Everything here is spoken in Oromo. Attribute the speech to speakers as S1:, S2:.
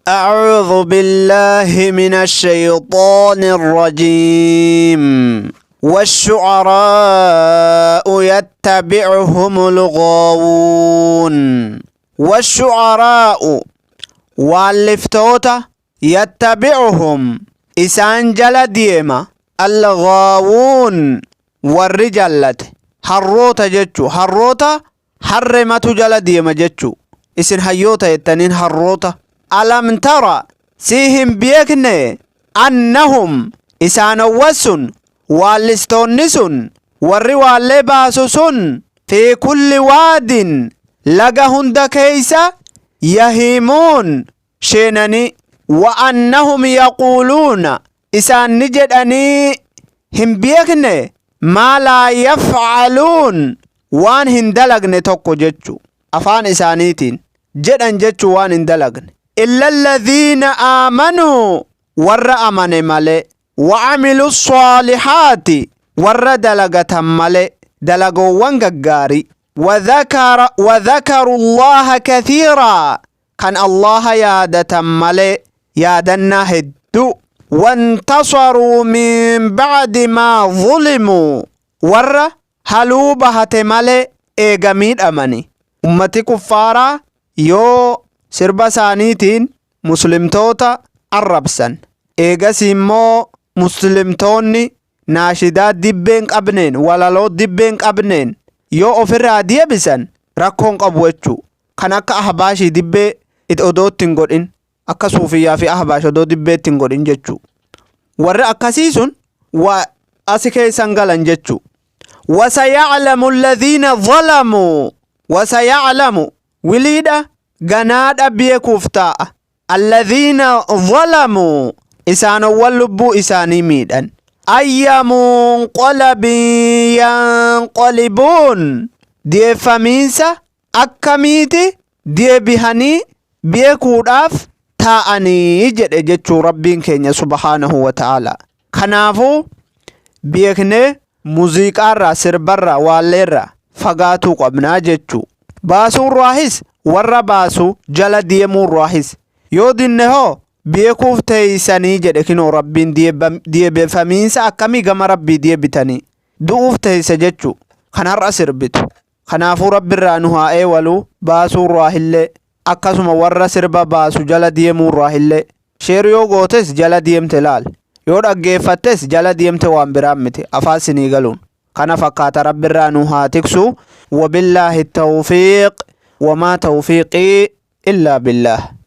S1: أعوذ بالله من الشيطان الرجيم والشعراء يتبعهم الغاوون والشعراء واللفتوتا يتبعهم إسان جل ديما الغاوون والرجالة حروتا جتشو حروتا حرمت جل ديما جتشو إسن حيوتا يتنين حروتا ألم ترى سيهم بيكني أنهم إسان وسن والستونسن والروال باسسن في كل واد لقهن دكيسة يهيمون شينني وأنهم يقولون إسان نجد أني هم بيكني ما لا يفعلون وان هندلقن توقو جتشو أفان إسانيتين جدن جتشو وان هندلقن إلا الذين آمنوا ور أمن ملي وعملوا الصالحات ور دلقة ملي دلقوا وانقاري وذكروا الله كثيرا كان الله يادة ملي يادنا هدو وانتصروا من بعد ما ظلموا ور هلوبة ملي إيغميد أمني أمتي كفارا يو sirba isaaniitiin muslimtoota arrabsan eegas immoo muslimtoonni naashidaa dibbeen qabneen walaloo dibbeen qabneen yoo ofirraa deebisan rakkoon qabu jechuu kan akka ahbaashii dibbee odootti hin godhin akka suufiyyaa fi ahbaash odoo dibbeetti hin godhin jechuu warri akkasii sun asi keessan galan jechuu wasayaclamu alladhiina zalamuu wasayaclamu wiliidha ganaadha beekuuf ta'a alladhiina zalamuu isaanowwan lubbuu isaanii miidhan ayyamunqalabin yanqalibuun deeffamiinsa akkamiiti deebihanii beekuudhaaf taa'anii jedhe jechuu rabbiin keenya subhaanahu wa ta'ala. Kanaafuu beeknee muuziqaarraa sirbarraa waalleerraa fagaatuu qabnaa jechuu baasuurraahis warra baasu jala deemuu raahis yoo dinne hoo beekuuf teeysanii jedhe kinoo rabbiin deebifamiinsa akkamii gama rabbii deebitanii du'uuf teeysa jechuu kan har'a sirbitu. Kanaafuu rabbirraa nu haa eewaluu baasuu raahillee akkasuma warra sirba baasu jala deemuu raahillee sheer yoo gootes jala deemte laal yoo dhaggeeffattes jala deemte waan biraan miti afaan sinii galuun kana fakkaata rabbirraa nu haa tiksu. وبالله التوفيق وما توفيقي إلا بالله.